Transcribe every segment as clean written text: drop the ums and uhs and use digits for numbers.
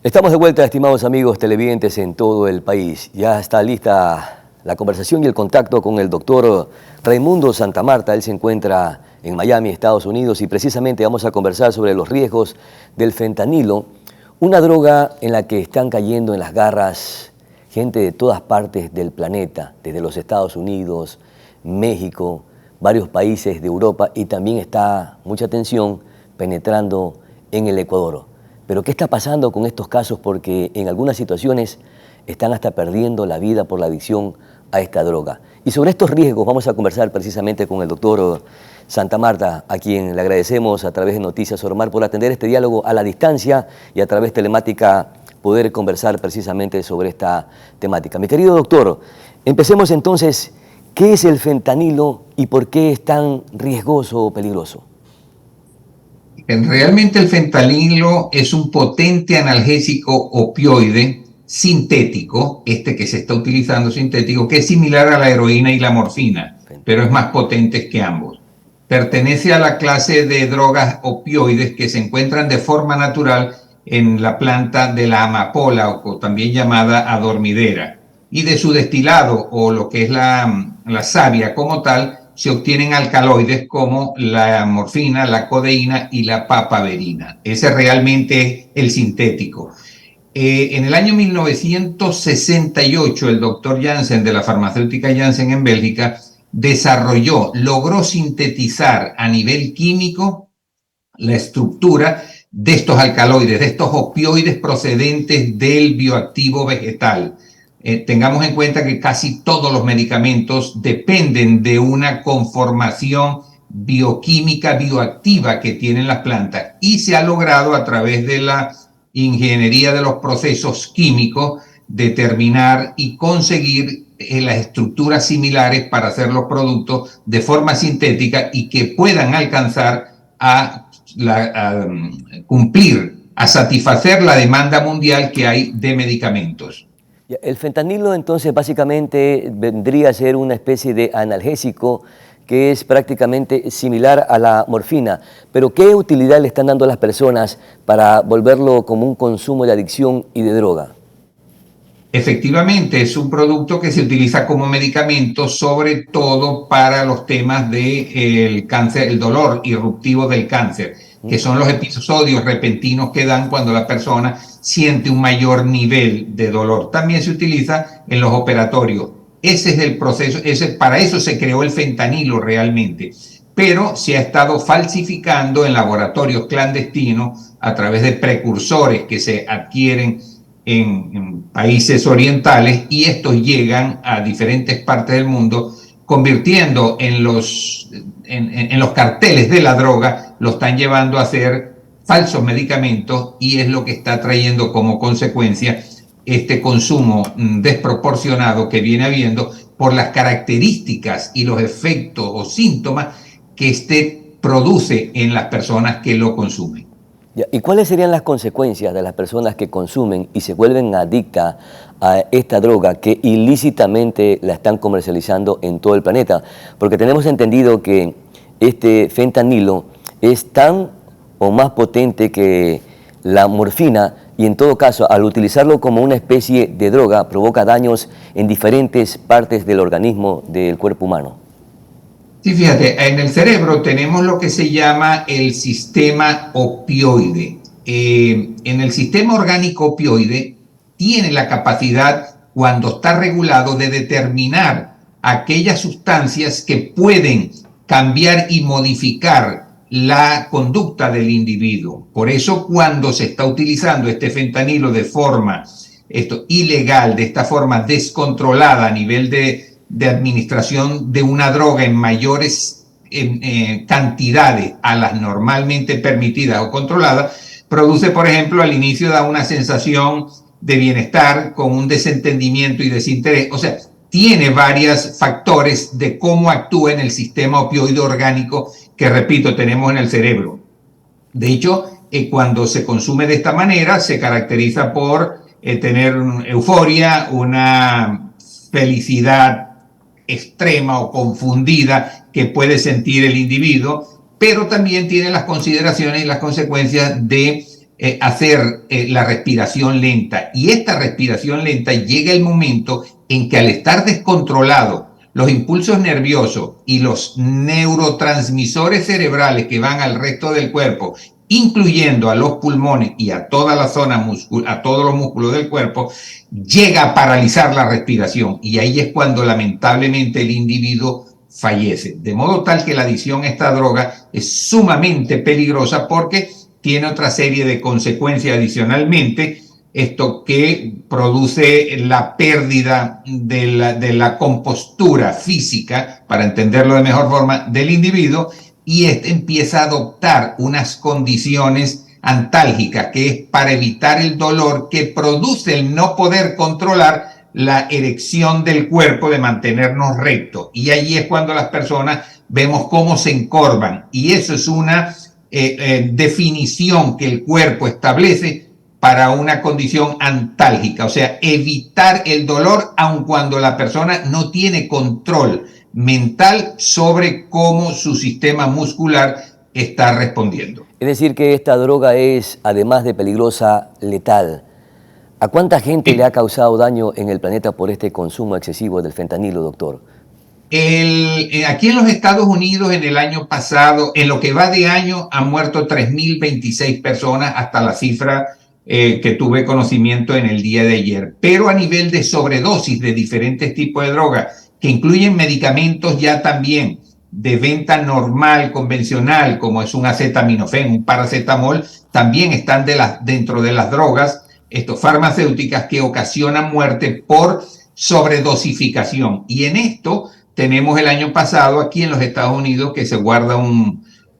Estamos de vuelta, estimados amigos televidentes en todo el país. Ya está lista la conversación y el contacto con el doctor Raimundo Santamarta. Él se encuentra en Miami, Estados Unidos, y precisamente vamos a conversar sobre los riesgos del fentanilo, una droga en la que están cayendo en las garras gente de todas partes del planeta, desde los Estados Unidos, México, varios países de Europa, y también está mucha atención penetrando en el Ecuador. Pero ¿qué está pasando con estos casos? Porque en algunas situaciones están hasta perdiendo la vida por la adicción a esta droga. Y sobre estos riesgos vamos a conversar precisamente con el doctor Santamarta, a quien le agradecemos a través de Noticias Ormar por atender este diálogo a la distancia y a través telemática poder conversar precisamente sobre esta temática. Mi querido doctor, empecemos entonces. ¿Qué es el fentanilo y por qué es tan riesgoso o peligroso? Realmente el fentanilo es un potente analgésico opioide sintético, este que se está utilizando sintético, que es similar a la heroína y la morfina, pero es más potente que ambos. Pertenece a la clase de drogas opioides que se encuentran de forma natural en la planta de la amapola, o también llamada adormidera, y de su destilado, o lo que es la savia como tal, se obtienen alcaloides como la morfina, la codeína y la papaverina. Ese realmente es el sintético. En el año 1968, el doctor Janssen de la farmacéutica Janssen en Bélgica logró sintetizar a nivel químico la estructura de estos alcaloides, de estos opioides procedentes del bioactivo vegetal. Tengamos en cuenta que casi todos los medicamentos dependen de una conformación bioquímica bioactiva que tienen las plantas, y se ha logrado a través de la ingeniería de los procesos químicos determinar y conseguir las estructuras similares para hacer los productos de forma sintética y que puedan alcanzar a cumplir, a satisfacer la demanda mundial que hay de medicamentos. El fentanilo entonces básicamente vendría a ser una especie de analgésico que es prácticamente similar a la morfina. Pero ¿qué utilidad le están dando a las personas para volverlo como un consumo de adicción y de droga? Efectivamente, es un producto que se utiliza como medicamento, sobre todo para los temas del cáncer, el dolor irruptivo del cáncer, que son los episodios repentinos que dan cuando la persona siente un mayor nivel de dolor. También se utiliza en los operatorios. Ese es el proceso, para eso se creó el fentanilo realmente, pero se ha estado falsificando en laboratorios clandestinos a través de precursores que se adquieren en países orientales, y estos llegan a diferentes partes del mundo, convirtiendo en los carteles de la droga, lo están llevando a hacer falsos medicamentos, y es lo que está trayendo como consecuencia este consumo desproporcionado que viene habiendo por las características y los efectos o síntomas que este produce en las personas que lo consumen. ¿Y cuáles serían las consecuencias de las personas que consumen y se vuelven adictas a esta droga que ilícitamente la están comercializando en todo el planeta? Porque tenemos entendido que este fentanilo es tan o más potente que la morfina, y en todo caso, al utilizarlo como una especie de droga, provoca daños en diferentes partes del organismo del cuerpo humano. Sí, fíjate, en el cerebro tenemos lo que se llama el sistema opioide. En el sistema orgánico opioide tiene la capacidad, cuando está regulado, de determinar aquellas sustancias que pueden cambiar y modificar la conducta del individuo. Por eso, cuando se está utilizando este fentanilo de forma ilegal, de esta forma descontrolada a nivel de administración de una droga en mayores cantidades a las normalmente permitidas o controladas, produce, por ejemplo, al inicio da una sensación de bienestar con un desentendimiento y desinterés. O sea, tiene varios factores de cómo actúa en el sistema opioide orgánico que, repito, tenemos en el cerebro. De hecho, cuando se consume de esta manera, se caracteriza por tener euforia, una felicidad extrema o confundida que puede sentir el individuo, pero también tiene las consideraciones y las consecuencias de hacer la respiración lenta. Y esta respiración lenta llega el momento en que al estar descontrolado los impulsos nerviosos y los neurotransmisores cerebrales que van al resto del cuerpo, incluyendo a los pulmones y a toda la zona a todos los músculos del cuerpo, llega a paralizar la respiración. Y ahí es cuando lamentablemente el individuo fallece. De modo tal que la adicción a esta droga es sumamente peligrosa porque tiene otra serie de consecuencias adicionalmente, esto que produce la pérdida de la compostura física, para entenderlo de mejor forma, del individuo, y empieza a adoptar unas condiciones antálgicas, que es para evitar el dolor que produce el no poder controlar la erección del cuerpo, de mantenernos rectos. Y allí es cuando las personas vemos cómo se encorvan, y eso es una definición que el cuerpo establece para una condición antálgica, o sea, evitar el dolor aun cuando la persona no tiene control mental sobre cómo su sistema muscular está respondiendo. Es decir, que esta droga es, además de peligrosa, letal. ¿A cuánta gente le ha causado daño en el planeta por este consumo excesivo del fentanilo, doctor? Aquí en los Estados Unidos, en el año pasado, en lo que va de año, han muerto 3.026 personas, hasta la cifra que tuve conocimiento en el día de ayer. Pero a nivel de sobredosis de diferentes tipos de drogas, que incluyen medicamentos ya también de venta normal, convencional, como es un acetaminofén, un paracetamol, también están dentro de las drogas farmacéuticas que ocasionan muerte por sobredosificación. Y en esto tenemos el año pasado aquí en los Estados Unidos que se guarda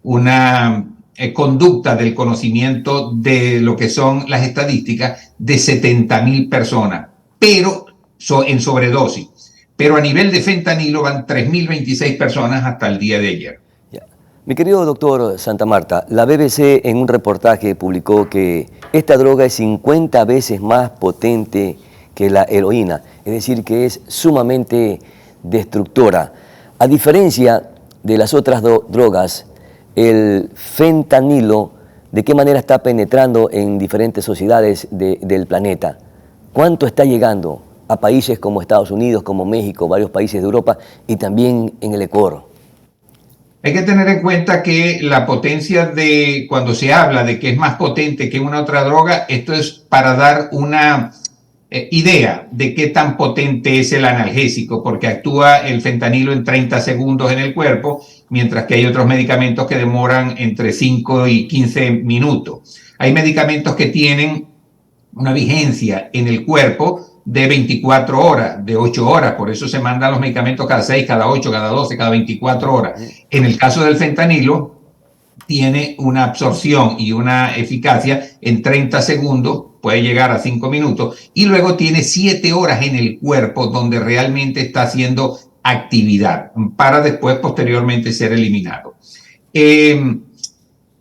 una conducta del conocimiento de lo que son las estadísticas de 70,000 personas, pero en sobredosis. Pero a nivel de fentanilo van 3.026 personas hasta el día de ayer. Mi querido doctor Santamarta, la BBC en un reportaje publicó que esta droga es 50 veces más potente que la heroína, es decir, que es sumamente destructora. A diferencia de las otras drogas, el fentanilo, ¿de qué manera está penetrando en diferentes sociedades del planeta? ¿Cuánto está llegando a países como Estados Unidos, como México, varios países de Europa y también en el Ecuador? Hay que tener en cuenta que la potencia cuando se habla de que es más potente que una otra droga, esto es para dar una idea de qué tan potente es el analgésico, porque actúa el fentanilo en 30 segundos en el cuerpo, mientras que hay otros medicamentos que demoran entre 5 y 15 minutos. Hay medicamentos que tienen una vigencia en el cuerpo de 24 horas, de 8 horas, por eso se mandan los medicamentos cada 6, cada 8, cada 12, cada 24 horas. En el caso del fentanilo, tiene una absorción y una eficacia en 30 segundos, puede llegar a 5 minutos, y luego tiene 7 horas en el cuerpo donde realmente está haciendo actividad, para después posteriormente ser eliminado.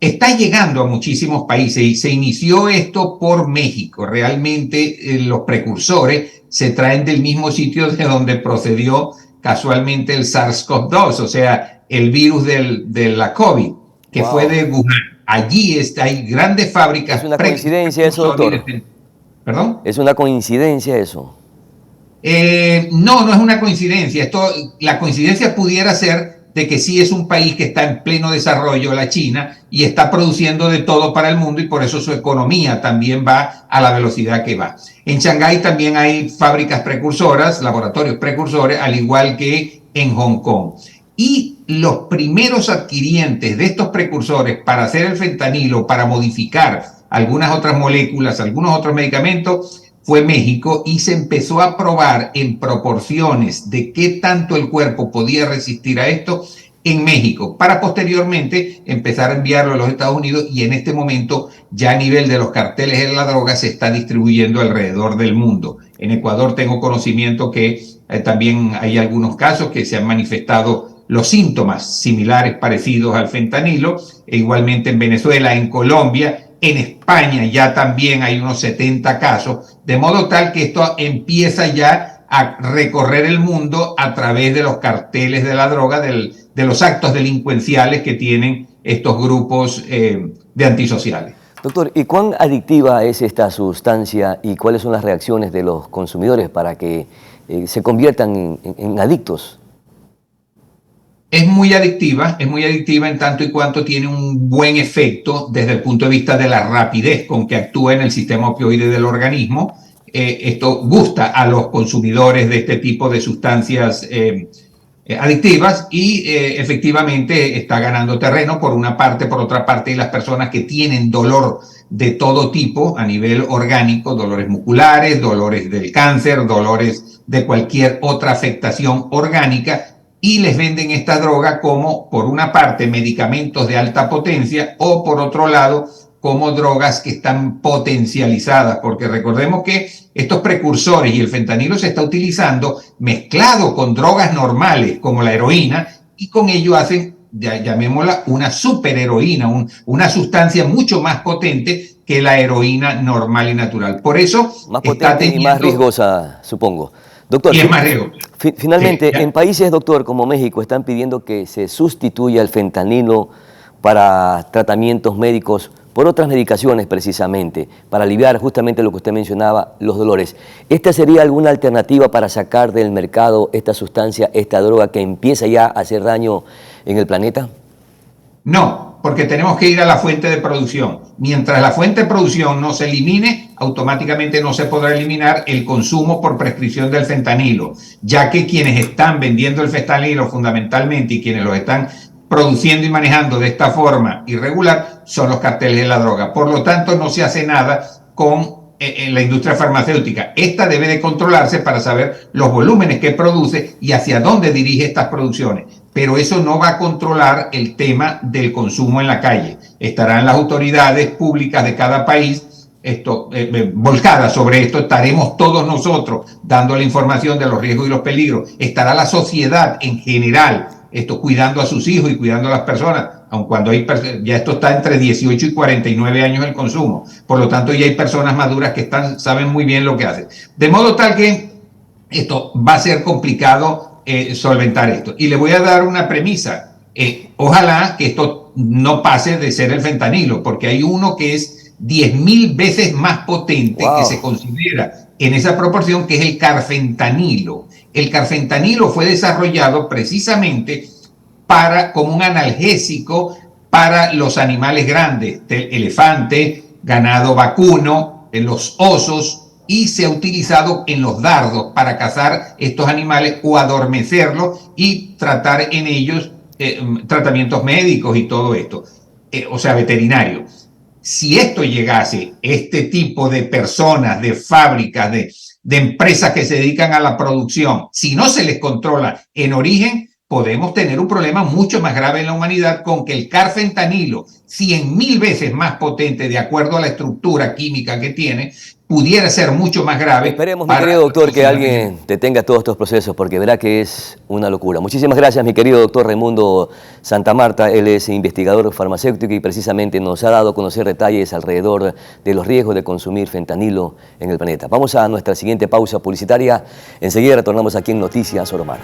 Está llegando a muchísimos países y se inició esto por México. Realmente los precursores se traen del mismo sitio de donde procedió casualmente el SARS-CoV-2, o sea, el virus de la COVID, que fue de Wuhan. Allí hay grandes fábricas. ¿Es una coincidencia eso, doctor? ¿Perdón? ¿Es una coincidencia eso? No, no es una coincidencia. La coincidencia pudiera ser de que sí es un país que está en pleno desarrollo, la China, y está produciendo de todo para el mundo, y por eso su economía también va a la velocidad que va. En Shanghái también hay fábricas precursoras, laboratorios precursores, al igual que en Hong Kong. Y los primeros adquirientes de estos precursores para hacer el fentanilo, para modificar algunas otras moléculas, algunos otros medicamentos, fue México, y se empezó a probar en proporciones de qué tanto el cuerpo podía resistir a esto en México, para posteriormente empezar a enviarlo a los Estados Unidos, y en este momento ya a nivel de los carteles de la droga se está distribuyendo alrededor del mundo. En Ecuador tengo conocimiento que también hay algunos casos que se han manifestado los síntomas similares, parecidos al fentanilo, e igualmente en Venezuela, en Colombia. En España ya también hay unos 70 casos, de modo tal que esto empieza ya a recorrer el mundo a través de los carteles de la droga, de los actos delincuenciales que tienen estos grupos de antisociales. Doctor, ¿y cuán adictiva es esta sustancia y cuáles son las reacciones de los consumidores para que se conviertan en adictos? Es muy adictiva en tanto y cuanto tiene un buen efecto desde el punto de vista de la rapidez con que actúa en el sistema opioide del organismo. Esto gusta a los consumidores de este tipo de sustancias adictivas y efectivamente está ganando terreno por una parte. Por otra parte, las personas que tienen dolor de todo tipo a nivel orgánico, dolores musculares, dolores del cáncer, dolores de cualquier otra afectación orgánica, y les venden esta droga como, por una parte, medicamentos de alta potencia o, por otro lado, como drogas que están potencializadas, porque recordemos que estos precursores y el fentanilo se está utilizando mezclado con drogas normales como la heroína, y con ello hacen, llamémosla, una superheroína, una sustancia mucho más potente que la heroína normal y natural. Por eso más potente y más riesgosa, supongo. Doctor, y es más riesgosa. Finalmente, en países, doctor, como México, están pidiendo que se sustituya el fentanilo para tratamientos médicos por otras medicaciones precisamente, para aliviar justamente lo que usted mencionaba, los dolores. ¿Esta sería alguna alternativa para sacar del mercado esta sustancia, esta droga que empieza ya a hacer daño en el planeta? No, porque tenemos que ir a la fuente de producción. Mientras la fuente de producción no se elimine, automáticamente no se podrá eliminar el consumo por prescripción del fentanilo, ya que quienes están vendiendo el fentanilo fundamentalmente y quienes lo están produciendo y manejando de esta forma irregular son los carteles de la droga. Por lo tanto, no se hace nada con la industria farmacéutica. Esta debe de controlarse para saber los volúmenes que produce y hacia dónde dirige estas producciones. Pero eso no va a controlar el tema del consumo en la calle. Estarán las autoridades públicas de cada país volcadas sobre esto. Estaremos todos nosotros dando la información de los riesgos y los peligros. Estará la sociedad en general cuidando a sus hijos y cuidando a las personas, aun cuando ya esto está entre 18 y 49 años el consumo. Por lo tanto, ya hay personas maduras que saben muy bien lo que hacen. De modo tal que esto va a ser complicado solventar esto. Y le voy a dar una premisa. Ojalá que esto no pase de ser el fentanilo, porque hay uno que es 10.000 veces más potente, que se considera en esa proporción, que es el carfentanilo. El carfentanilo fue desarrollado precisamente como un analgésico para los animales grandes, elefante, ganado vacuno, en los osos, y se ha utilizado en los dardos para cazar estos animales o adormecerlos y tratar en ellos tratamientos médicos y todo esto, o sea, veterinario. Si esto llegase, este tipo de personas, de fábricas, de empresas que se dedican a la producción, si no se les controla en origen, podemos tener un problema mucho más grave en la humanidad, con que el carfentanilo, 100.000 veces más potente de acuerdo a la estructura química que tiene, pudiera ser mucho más grave. Esperemos, mi querido doctor, que alguien detenga todos estos procesos, porque verá que es una locura. Muchísimas gracias, mi querido doctor Raimundo Santamarta. Él es investigador farmacéutico y precisamente nos ha dado a conocer detalles alrededor de los riesgos de consumir fentanilo en el planeta. Vamos a nuestra siguiente pausa publicitaria. Enseguida retornamos aquí en Noticias Oromar.